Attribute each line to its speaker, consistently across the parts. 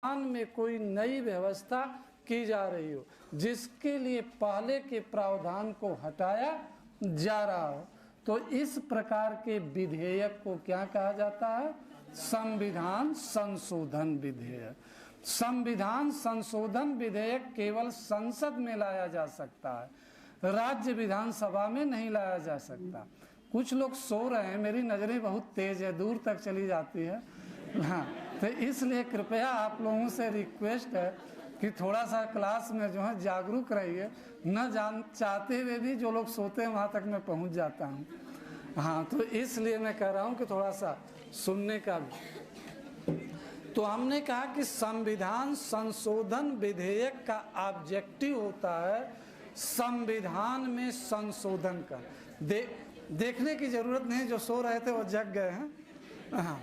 Speaker 1: में कोई नई व्यवस्था की जा रही हो जिसके लिए पहले के प्रावधान को हटाया जा रहा हो, तो इस प्रकार के विधेयक को क्या कहा जाता है? संविधान संशोधन विधेयक। संविधान संशोधन विधेयक केवल संसद में लाया जा सकता है, राज्य विधानसभा में नहीं लाया जा सकता। कुछ लोग सो रहे हैं, मेरी नज़रें बहुत तेज है, दूर तक चली जाती है। हाँ, तो इसलिए कृपया आप लोगों से रिक्वेस्ट है कि थोड़ा सा क्लास में जो है जागरूक रहिए। न जान चाहते हुए भी जो लोग सोते हैं वहाँ तक मैं पहुँच जाता हूँ। हाँ, तो इसलिए मैं कह रहा हूँ कि थोड़ा सा सुनने का भी। तो हमने कहा कि संविधान संशोधन विधेयक का ऑब्जेक्टिव होता है संविधान में संशोधन का। देखने की जरूरत नहीं, जो सो रहे थे वो जग गए हैं। हाँ,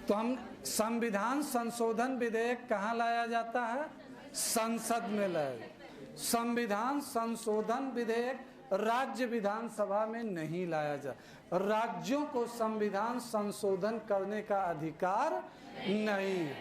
Speaker 1: तो हम संविधान संशोधन विधेयक कहाँ लाया जाता है? संसद में लाया। संविधान संशोधन विधेयक राज्य विधानसभा में नहीं लाया जा। राज्यों को संविधान संशोधन करने का अधिकार नहीं है,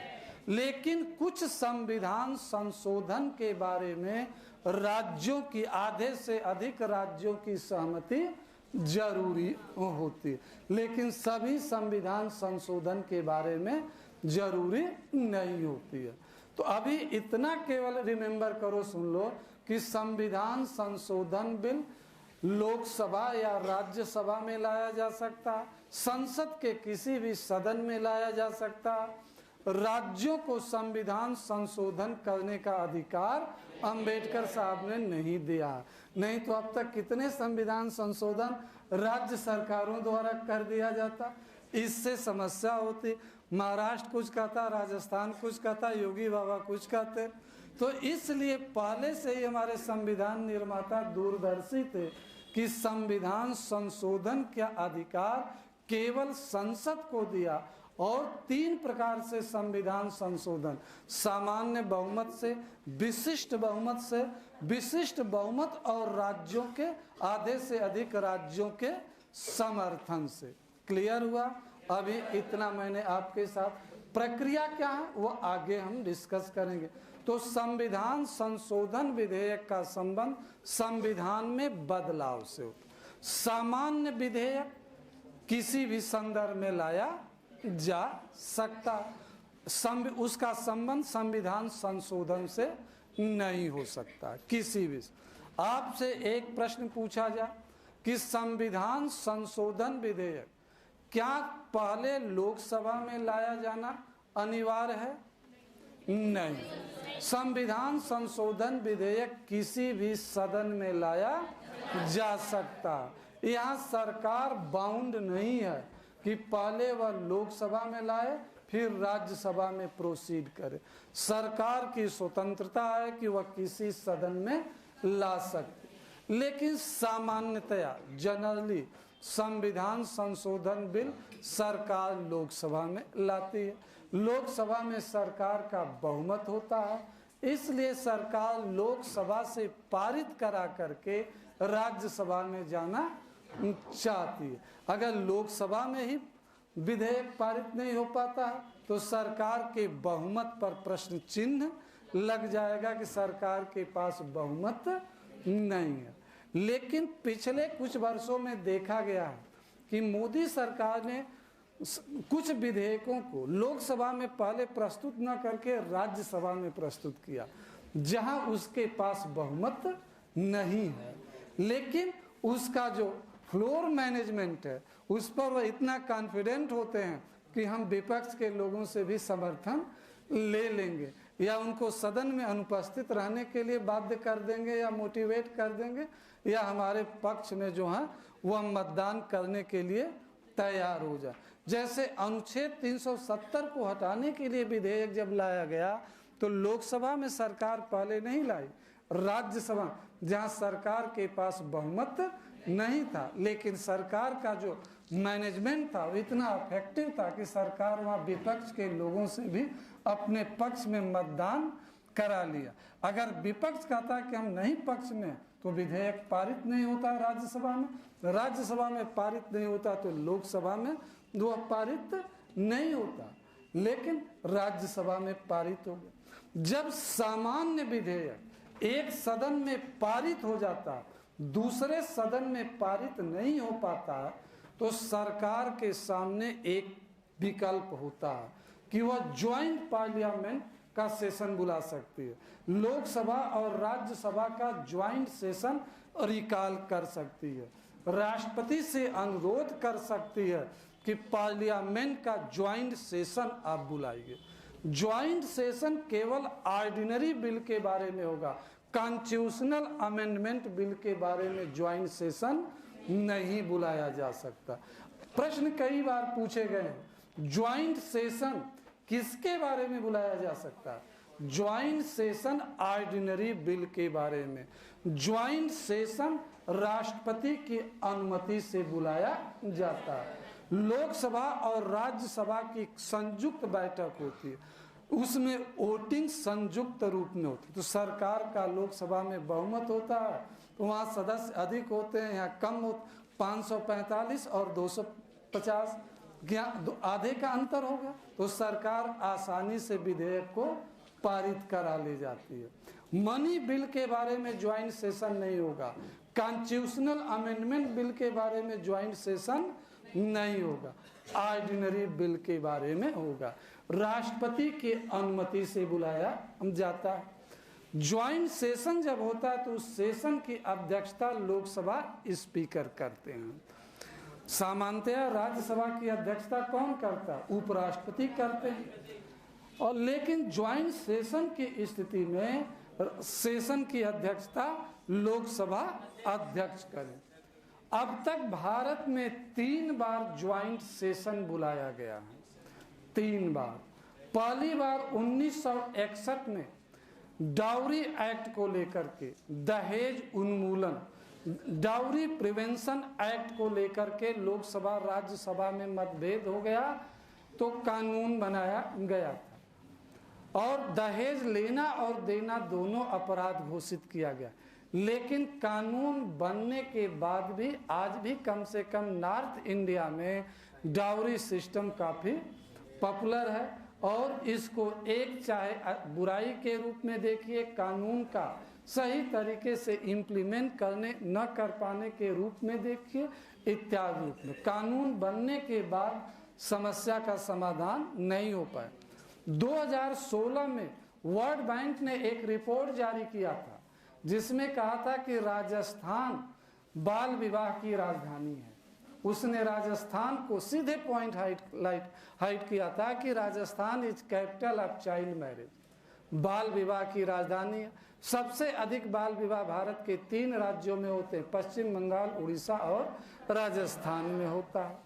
Speaker 1: लेकिन कुछ संविधान संशोधन के बारे में राज्यों की, आधे से अधिक राज्यों की सहमति जरूरी होती है, लेकिन सभी संविधान संशोधन के बारे में जरूरी नहीं होती है। तो अभी इतना केवल रिमेंबर करो, सुन लो कि संविधान संशोधन बिल लोकसभा या राज्यसभा में लाया जा सकता, संसद के किसी भी सदन में लाया जा सकता। राज्यों को संविधान संशोधन करने का अधिकार अंबेडकर साहब ने नहीं दिया। नहीं तो अब तक कितने संविधान संशोधन राज्य सरकारों द्वारा कर दिया जाता, इससे समस्या होती। महाराष्ट्र कुछ कहता, राजस्थान कुछ कहता, योगी बाबा कुछ कहते। तो इसलिए पहले से ही हमारे संविधान निर्माता दूरदर्शी थे कि संविधान संशोधन का अधिकार केवल संसद को दिया, और 3 प्रकार से संविधान संशोधन: सामान्य बहुमत से, विशिष्ट बहुमत से, विशिष्ट बहुमत और राज्यों के, आधे से अधिक राज्यों के समर्थन से। क्लियर हुआ? अभी इतना मैंने आपके साथ, प्रक्रिया क्या है वो आगे हम डिस्कस करेंगे। तो संविधान संशोधन विधेयक का संबंध संविधान में बदलाव से होता। सामान्य विधेयक किसी भी संदर्भ में लाया जा सकता, उसका संबंध संविधान संशोधन से नहीं हो सकता किसी भी। आपसे एक प्रश्न पूछा जाए कि संविधान संशोधन विधेयक क्या पहले लोकसभा में लाया जाना अनिवार्य है? नहीं। संविधान संशोधन विधेयक किसी भी सदन में लाया जा सकता। यहाँ सरकार बाउंड नहीं है कि पहले वह लोकसभा में लाए फिर राज्यसभा में प्रोसीड करे। सरकार की स्वतंत्रता है कि वह किसी सदन में ला सकती, लेकिन सामान्यतया जनरली संविधान संशोधन बिल सरकार लोकसभा में लाती है। लोकसभा में सरकार का बहुमत होता है, इसलिए सरकार लोकसभा से पारित करा करके राज्यसभा में जाना चाहती है। अगर लोकसभा में ही विधेयक पारित नहीं हो पाता है तो सरकार के बहुमत पर प्रश्न चिन्ह लग जाएगा कि सरकार के पास बहुमत नहीं है। लेकिन पिछले कुछ वर्षों में देखा गया है कि मोदी सरकार ने कुछ विधेयकों को लोकसभा में पहले प्रस्तुत न करके राज्यसभा में प्रस्तुत किया, जहां उसके पास बहुमत नहीं है, लेकिन उसका जो फ्लोर मैनेजमेंट है उस पर वह इतना कॉन्फिडेंट होते हैं कि हम विपक्ष के लोगों से भी समर्थन ले लेंगे, या उनको सदन में अनुपस्थित रहने के लिए बाध्य कर देंगे, या मोटिवेट कर देंगे, या हमारे पक्ष में जो है वह मतदान करने के लिए तैयार हो जाए। जैसे अनुच्छेद 370 को हटाने के लिए विधेयक जब लाया गया तो लोकसभा में सरकार पहले नहीं लाई, राज्यसभा जहां सरकार के पास बहुमत नहीं था, लेकिन सरकार का जो मैनेजमेंट था वो इतना इफेक्टिव था कि सरकार वहाँ विपक्ष के लोगों से भी अपने पक्ष में मतदान करा लिया। अगर विपक्ष कहता कि हम नहीं पक्ष में तो विधेयक पारित नहीं होता राज्यसभा में, राज्यसभा में पारित नहीं होता तो लोकसभा में वह पारित नहीं होता। लेकिन राज्यसभा में पारित हो गया। जब सामान्य विधेयक एक सदन में पारित हो जाता, दूसरे सदन में पारित नहीं हो पाता, तो सरकार के सामने एक विकल्प होता है कि वह ज्वाइंट पार्लियामेंट का सेशन बुला सकती है, लोकसभा और राज्यसभा का ज्वाइंट सेशन रिकॉल कर सकती है, राष्ट्रपति से अनुरोध कर सकती है कि पार्लियामेंट का ज्वाइंट सेशन आप बुलाइए। ज्वाइंट सेशन केवल ऑर्डिनरी बिल के बारे में होगा, कॉन्स्टिट्यूशनल अमेंडमेंट बिल के बारे में ज्वाइंट सेशन नहीं बुलाया जा सकता। प्रश्न कई बार पूछे गए, ज्वाइंट सेशन किसके बारे में बुलाया जा सकता है? ज्वाइंट सेशन ऑर्डिनरी बिल के बारे में। ज्वाइंट सेशन राष्ट्रपति की अनुमति से बुलाया जाता है। लोकसभा और राज्यसभा की संयुक्त बैठक होती है, उसमें वोटिंग संयुक्त रूप में होती है। तो सरकार का लोकसभा में बहुमत होता है, तो वहाँ सदस्य अधिक होते हैं, यहाँ कम होते, 545 और 250, आधे का अंतर होगा, तो सरकार आसानी से विधेयक को पारित करा ले जाती है। मनी बिल के बारे में ज्वाइंट सेशन नहीं होगा, कॉन्स्टिट्यूशनल अमेंडमेंट बिल के बारे में ज्वाइंट सेशन नहीं होगा, ऑर्डिनरी बिल के बारे में होगा, राष्ट्रपति की अनुमति से बुलाया जाता है। ज्वाइंट सेशन जब होता है तो उस सेशन की अध्यक्षता लोकसभा स्पीकर करते हैं। सामान्यतः राज्यसभा की अध्यक्षता कौन करता है? उपराष्ट्रपति करते हैं। और लेकिन ज्वाइंट सेशन की स्थिति में सेशन की अध्यक्षता लोकसभा अध्यक्ष करें। अब तक भारत में 3 बार ज्वाइंट सेशन बुलाया गया है, 3 बार। पहली बार 1961 में डाउरी एक्ट को लेकर के, दहेज उन्मूलन, डाउरी प्रिवेंशन एक्ट को लेकर के लोकसभा राज्यसभा में मतभेद हो गया, तो कानून बनाया गया था और दहेज लेना और देना दोनों अपराध घोषित किया गया। लेकिन कानून बनने के बाद भी आज भी कम से कम नॉर्थ इंडिया में डाउरी सिस्टम काफ़ी पॉपुलर है और इसको एक चाहे बुराई के रूप में देखिए, कानून का सही तरीके से इम्प्लीमेंट करने न कर पाने के रूप में देखिए, इत्यादि रूप में कानून बनने के बाद समस्या का समाधान नहीं हो पाया। 2016 में वर्ल्ड बैंक ने एक रिपोर्ट जारी किया था जिसमें कहा था कि राजस्थान बाल विवाह की राजधानी है। उसने राजस्थान को सीधे पॉइंट हाइट किया था कि Rajasthan is capital of child marriage, बाल विवाह की राजधानी है। सबसे अधिक बाल विवाह भारत के 3 राज्यों में होते हैं, पश्चिम बंगाल, उड़ीसा और राजस्थान में होता है।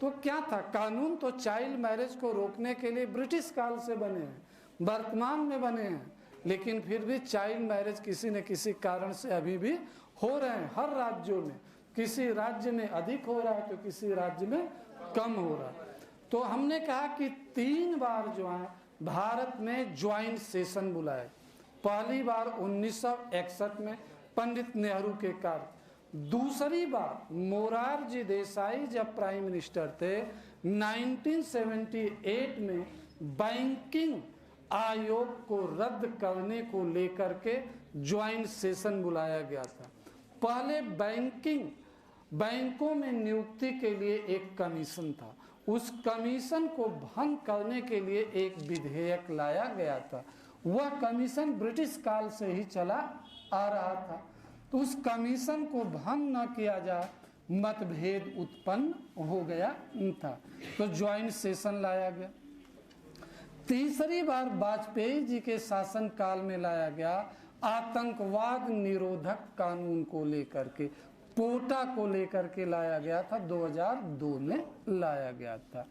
Speaker 1: तो क्या था, कानून तो चाइल्ड मैरिज को रोकने के लिए ब्रिटिश काल से बने हैं, वर्तमान में बने हैं, लेकिन फिर भी चाइल्ड मैरिज किसी न किसी कारण से अभी भी हो रहे हैं हर राज्यों में। किसी राज्य में अधिक हो रहा है तो किसी राज्य में कम हो रहा है। तो हमने कहा कि 3 बार जो है भारत में ज्वाइंट सेशन बुलाए। पहली बार 1961 में पंडित नेहरू के कार्य, दूसरी बार मोरारजी देसाई जब प्राइम मिनिस्टर थे 1978 में बैंकिंग आयोग को रद्द करने को लेकर के ज्वाइंट सेशन बुलाया गया था। पहले बैंकों में नियुक्ति के लिए एक कमीशन था, उस कमीशन को भंग करने के लिए एक विधेयक लाया गया था। वह कमीशन ब्रिटिश काल से ही चला आ रहा था, तो उस कमीशन को भंग न किया जाए, मतभेद उत्पन्न हो गया था, तो ज्वाइंट सेशन लाया गया। तीसरी बार वाजपेयी जी के शासन काल में लाया गया आतंकवाद निरोधक कानून को लेकर के, पोटा को लेकर के लाया गया था, 2002 में लाया गया था।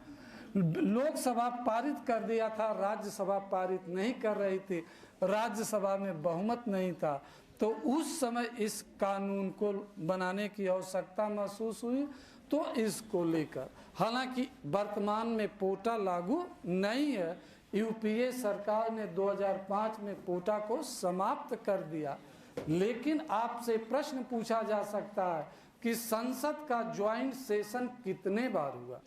Speaker 1: लोकसभा पारित कर दिया था, राज्यसभा पारित नहीं कर रही थी, राज्यसभा में बहुमत नहीं था, तो उस समय इस कानून को बनाने की आवश्यकता महसूस हुई। तो इसको लेकर, हालांकि वर्तमान में पोटा लागू नहीं है, यूपीए सरकार ने 2005 में पोटा को समाप्त कर दिया, लेकिन आपसे प्रश्न पूछा जा सकता है कि संसद का ज्वाइंट सेशन कितने बार हुआ?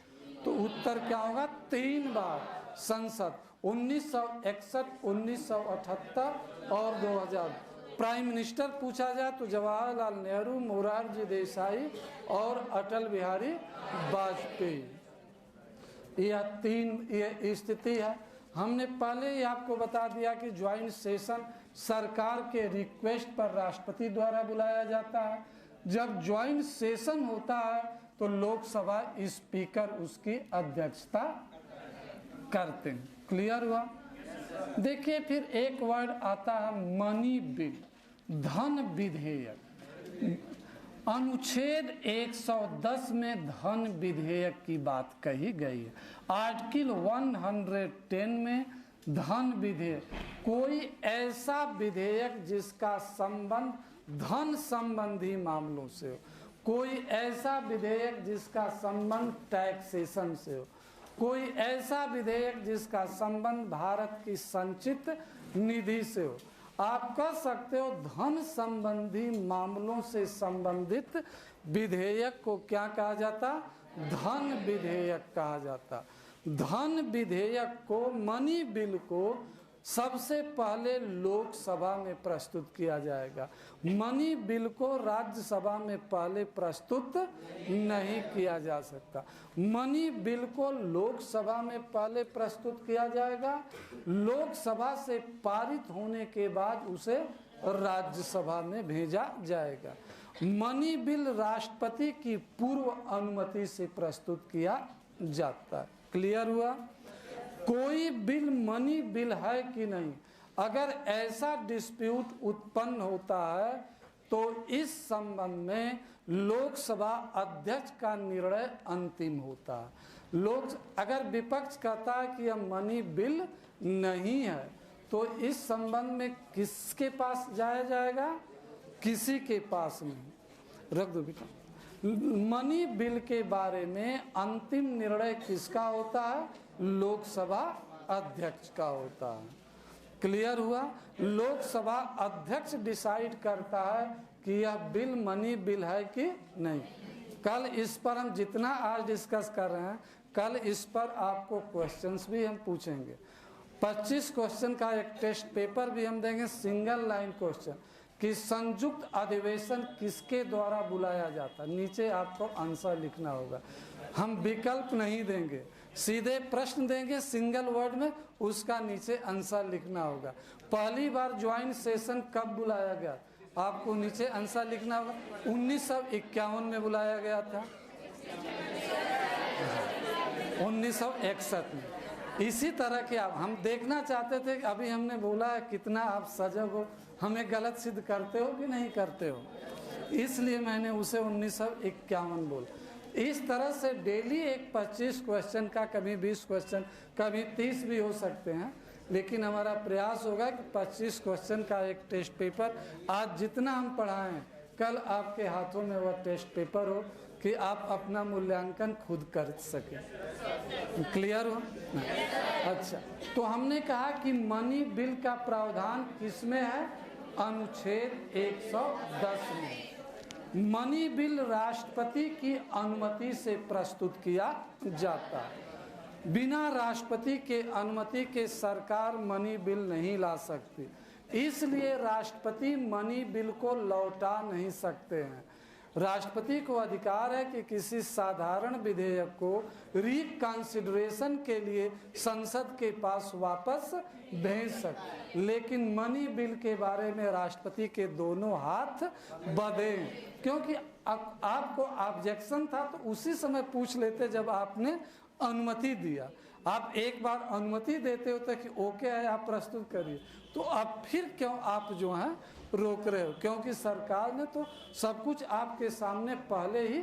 Speaker 1: तो उत्तर क्या होगा? 3 बार संसद, 1961, 1978 और 2000। प्राइम मिनिस्टर पूछा जाए तो जवाहरलाल नेहरू, मोरारजी देसाई और अटल बिहारी वाजपेयी। यह 3 ये स्थिति है। हमने पहले ही आपको बता दिया कि ज्वाइंट सेशन सरकार के रिक्वेस्ट पर राष्ट्रपति द्वारा बुलाया जाता है। जब ज्वाइंट सेशन होता है तो लोकसभा स्पीकर उसकी अध्यक्षता करते हैं। क्लियर हुआ? देखिए फिर एक वर्ड आता है मनी बिल, धन विधेयक। अनुच्छेद 110 में धन विधेयक की बात कही गई है। आर्टिकल 110 में धन विधेयक, कोई ऐसा विधेयक जिसका संबंध धन संबंधी मामलों से हो, कोई ऐसा विधेयक जिसका संबंध टैक्सेशन से हो, कोई ऐसा विधेयक जिसका संबंध भारत की संचित निधि से हो। आप कह सकते हो धन संबंधी मामलों से संबंधित विधेयक को क्या कहा जाता? धन विधेयक कहा जाता। धन विधेयक को, मनी बिल को सबसे पहले लोकसभा में प्रस्तुत किया जाएगा। मनी बिल को राज्यसभा में पहले प्रस्तुत नहीं किया जा सकता। मनी बिल को लोकसभा में पहले प्रस्तुत किया जाएगा, लोकसभा से पारित होने के बाद उसे राज्यसभा में भेजा जाएगा। मनी बिल राष्ट्रपति की पूर्व अनुमति से प्रस्तुत किया जाता है। क्लियर हुआ? कोई बिल मनी बिल है कि नहीं, अगर ऐसा डिस्प्यूट उत्पन्न होता है तो इस संबंध में लोकसभा अध्यक्ष का निर्णय अंतिम होता है। अगर विपक्ष कहता है कि यह मनी बिल नहीं है तो इस संबंध में किसके पास जाया जाएगा? किसी के पास नहीं। रख दो बेटा। मनी बिल के बारे में अंतिम निर्णय किसका होता है? लोकसभा अध्यक्ष का होता है। क्लियर हुआ? लोकसभा अध्यक्ष डिसाइड करता है कि यह बिल मनी बिल है कि नहीं। कल इस पर हम जितना आज डिस्कस कर रहे हैं, कल इस पर आपको क्वेश्चंस भी हम पूछेंगे। 25 क्वेश्चन का एक टेस्ट पेपर भी हम देंगे, सिंगल लाइन क्वेश्चन कि संयुक्त अधिवेशन किसके द्वारा बुलाया जाता। नीचे आपको आंसर लिखना होगा। हम विकल्प नहीं देंगे, सीधे प्रश्न देंगे सिंगल वर्ड में, उसका नीचे आंसर लिखना होगा। पहली बार ज्वाइंट सेशन कब बुलाया गया? आपको नीचे आंसर लिखना होगा। 1951 में बुलाया गया था, 1961 में। इसी तरह के आप हम देखना चाहते थे कि अभी हमने बोला है कितना आप सजग हो, हमें गलत सिद्ध करते हो कि नहीं करते हो, इसलिए मैंने उसे 1951 बोला। इस तरह से डेली एक 25 क्वेश्चन का, कभी 20 क्वेश्चन, कभी 30 भी हो सकते हैं, लेकिन हमारा प्रयास होगा कि 25 क्वेश्चन का एक टेस्ट पेपर, आज जितना हम पढ़ाएं कल आपके हाथों में वह टेस्ट पेपर हो कि आप अपना मूल्यांकन खुद कर सकें। क्लियर हो? अच्छा, तो हमने कहा कि मनी बिल का प्रावधान किसमें है? अनुच्छेद 110 में। मनी बिल राष्ट्रपति की अनुमति से प्रस्तुत किया जाता है। बिना राष्ट्रपति के अनुमति के सरकार मनी बिल नहीं ला सकती, इसलिए राष्ट्रपति मनी बिल को लौटा नहीं सकते हैं। राष्ट्रपति को अधिकार है कि किसी साधारण विधेयक को रिकंसिडरेशन के लिए संसद के पास वापस भेज सकते, लेकिन मनी बिल के बारे में राष्ट्रपति के दोनों हाथ बंधे, क्योंकि आपको ऑब्जेक्शन था तो उसी समय पूछ लेते जब आपने अनुमति दिया। आप एक बार अनुमति देते होते कि ओके है आप प्रस्तुत करिए, तो अब फिर क्यों आप जो है रोक रहे हो? क्योंकि सरकार ने तो सब कुछ आपके सामने पहले ही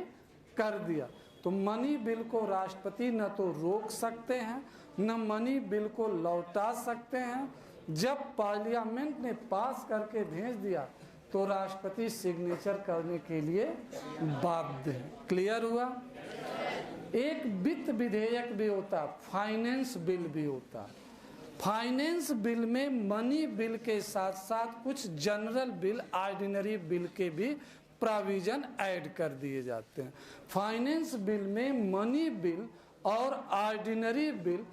Speaker 1: कर दिया। तो मनी बिल को राष्ट्रपति न तो रोक सकते हैं न मनी बिल को लौटा सकते हैं। जब पार्लियामेंट ने पास करके भेज दिया तो राष्ट्रपति सिग्नेचर करने के लिए बाध्य है। क्लियर हुआ? एक वित्त विधेयक भी होता, फाइनेंस बिल भी होता। फाइनेंस बिल में मनी बिल के साथ साथ कुछ जनरल बिल, ऑर्डिनरी बिल के भी प्रोविजन ऐड कर दिए जाते हैं। फाइनेंस बिल में मनी बिल और ऑर्डिनरी बिल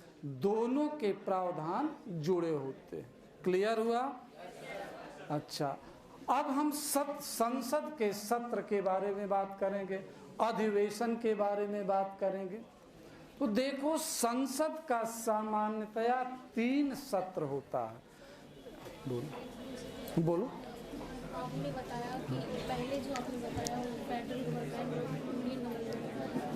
Speaker 1: दोनों के प्रावधान जुड़े होते हैं। क्लियर हुआ? अच्छा, अब हम संसद के सत्र के बारे में बात करेंगे, अधिवेशन के बारे में बात करेंगे। तो देखो, संसद का सामान्यतया 3 सत्र होता है। बोलो।
Speaker 2: आपने बताया कि पहले जो आपने बताया वो federal government, union government,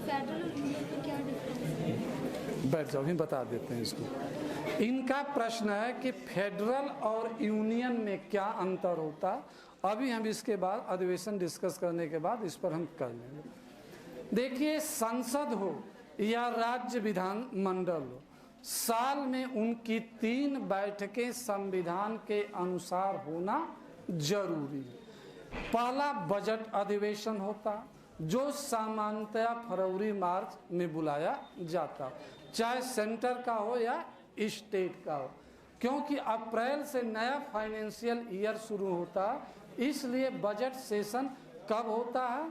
Speaker 2: federal और यूनियन में क्या डिफरेंस है?
Speaker 1: बैठ जाओ, हम बता देते हैं इसको। इनका प्रश्न है कि फेडरल और यूनियन में क्या अंतर होता है। अभी हम इसके बाद अधिवेशन डिस्कस करने के बाद इस पर हम कर लेंगे। देखिए, संसद हो या राज्य विधान मंडल हो, साल में उनकी 3 बैठकें संविधान के अनुसार होना जरूरी है। पहला बजट अधिवेशन होता, जो सामान्यतया फरवरी मार्च में बुलाया जाता, चाहे सेंटर का हो या स्टेट का हो, क्योंकि अप्रैल से नया फाइनेंशियल ईयर शुरू होता, इसलिए बजट सेशन कब होता है?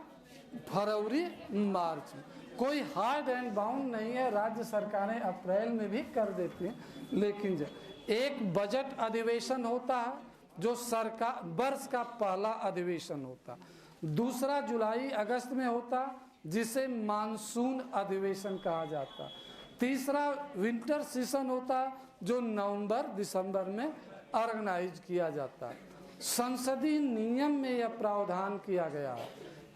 Speaker 1: फरवरी मार्च में। कोई हार्ड एंड बाउंड नहीं है, राज्य सरकारें अप्रैल में भी कर देती हैं, लेकिन एक बजट अधिवेशन होता है जो सरकार वर्ष का पहला अधिवेशन होता, दूसरा जुलाई अगस्त में होता जिसे मानसून अधिवेशन कहा जाता, तीसरा विंटर सेशन होता जो नवंबर दिसंबर में ऑर्गेनाइज किया जाता। संसदीय नियम में यह प्रावधान किया गया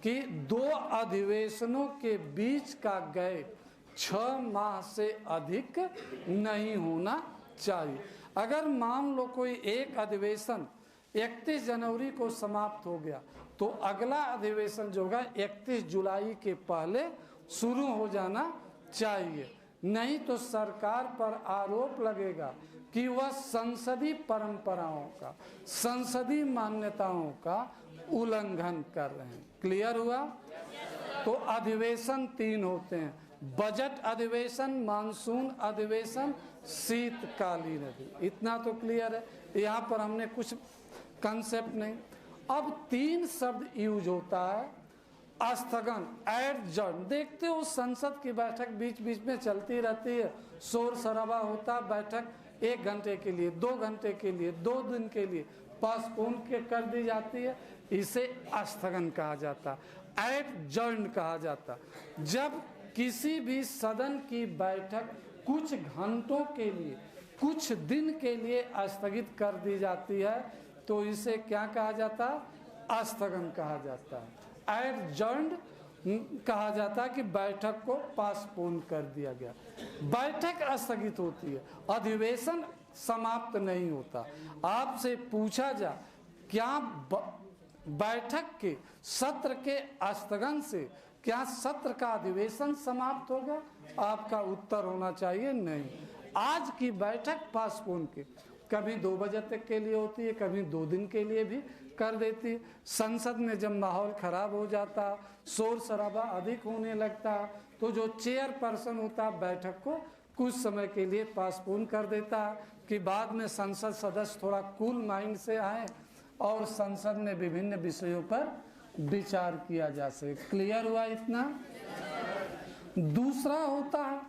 Speaker 1: कि 2 अधिवेशनों के बीच का गैप 6 माह से अधिक नहीं होना चाहिए। अगर मान लो कोई एक अधिवेशन 31 जनवरी को समाप्त हो गया तो अगला अधिवेशन जो होगा 31 जुलाई के पहले शुरू हो जाना चाहिए, नहीं तो सरकार पर आरोप लगेगा कि वह संसदीय परंपराओं का, संसदीय मान्यताओं का उल्लंघन कर रहे हैं। क्लियर हुआ? तो अधिवेशन 3 होते हैं, बजट अधिवेशन, मानसून अधिवेशन, शीतकालीन अधिवेशन। इतना तो क्लियर है, यहाँ पर हमने कुछ कंसेप्ट नहीं। अब 3 शब्द यूज होता है, स्थगन, एडजर्न। देखते हो संसद की बैठक बीच बीच में चलती रहती है, शोर शराबा होता, बैठक 1 घंटे के लिए, 2 घंटे के लिए, 2 दिन के लिए पोस्टपोन कर दी जाती है, इसे स्थगन कहा जाता, एडजर्न कहा जाता। जब किसी भी सदन की बैठक कुछ घंटों के लिए, कुछ दिन के लिए स्थगित कर दी जाती है तो इसे क्या कहा जाता? स्थगन कहा जाता है। एडजर्न्ड कहा जाता है कि बैठक को पोस्टपोन कर दिया गया। बैठक स्थगित होती है, अधिवेशन समाप्त नहीं होता। आपसे पूछा जा क्या बैठक के सत्र के स्थगन से क्या सत्र का अधिवेशन समाप्त होगा? आपका उत्तर होना चाहिए नहीं। आज की बैठक पोस्टपोन के कभी 2 बजे तक के लिए होती है, कभी 2 दिन के लिए भी कर देती है। संसद में जब माहौल खराब हो जाता, शोर शराबा अधिक होने लगता, तो जो चेयरपर्सन होता बैठक को कुछ समय के लिए पोस्टपोन कर देता कि बाद में संसद सदस्य थोड़ा कूल माइंड से आए और संसद में विभिन्न विषयों पर विचार किया जा सके। क्लियर हुआ इतना? दूसरा होता है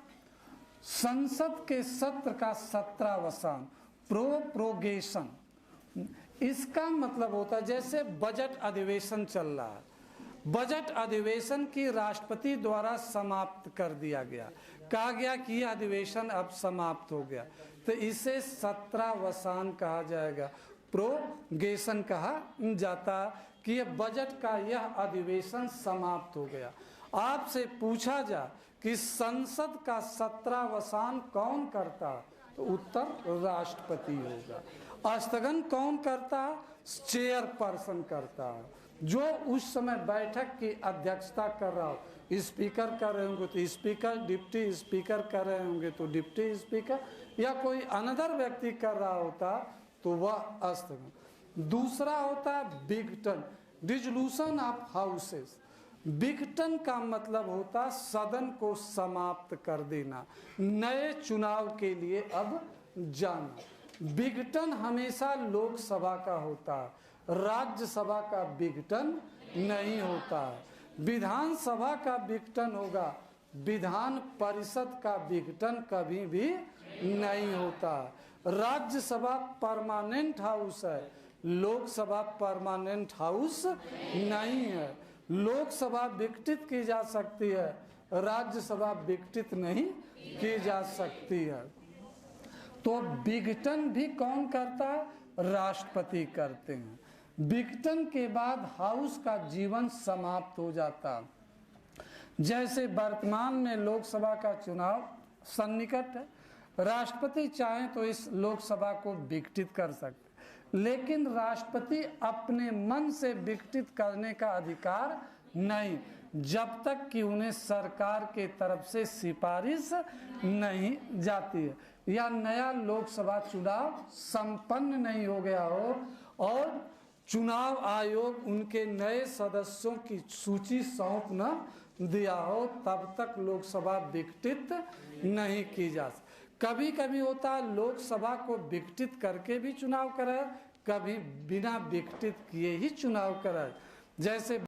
Speaker 1: संसद के सत्र का सत्रावसान, प्रोप्रोगेशन। इसका मतलब होता है जैसे बजट अधिवेशन चल रहा है, बजट अधिवेशन की राष्ट्रपति द्वारा समाप्त कर दिया गया, कहा गया कि यह अधिवेशन अब समाप्त हो गया, तो इसे सत्रावसान कहा जाएगा, प्रोगेशन कहा जाता कि यह बजट का यह अधिवेशन समाप्त हो गया। आपसे पूछा जा कि संसद का सत्रावसान कौन करता, तो उत्तर राष्ट्रपति होगा। स्थगन कौन करता? चेयरपर्सन करता है, जो उस समय बैठक की अध्यक्षता कर रहा हो। स्पीकर कर रहे होंगे तो स्पीकर, डिप्टी स्पीकर कर रहे होंगे तो डिप्टी स्पीकर, या कोई अनदर व्यक्ति कर रहा होता तो वह स्थगन। दूसरा होता है बिगटन, डिसोल्यूशन ऑफ हाउसेस। बिगटन का मतलब होता सदन को समाप्त कर देना, नए चुनाव के लिए अब जाना। बिगटन हमेशा लोकसभा का होता है, राज्यसभा का बिगटन नहीं होता है। विधानसभा का बिगटन होगा विधान परिषद का विघटन कभी भी नहीं होता। राज्यसभा परमानेंट हाउस है, लोकसभा परमानेंट हाउस नहीं है। लोकसभा विघटित की जा सकती है, राज्यसभा विघटित नहीं की जा सकती है। तो विघटन भी कौन करता है? राष्ट्रपति करते हैं। विघटन के बाद हाउस का जीवन समाप्त हो जाता। जैसे वर्तमान में लोकसभा का चुनाव सन्निकट है, राष्ट्रपति चाहें तो इस लोकसभा को विघटित कर सकते, लेकिन राष्ट्रपति अपने मन से विघटित करने का अधिकार नहीं, जब तक कि उन्हें सरकार के तरफ से सिफारिश नहीं जाती है या नया लोकसभा चुनाव संपन्न नहीं हो गया हो और चुनाव आयोग उनके नए सदस्यों की सूची सौंप न दिया हो, तब तक लोकसभा विघटित नहीं की जा सकती। कभी कभी होता है लोकसभा को विघटित करके भी चुनाव कराए, कभी बिना विघटित किए ही चुनाव कराए। जैसे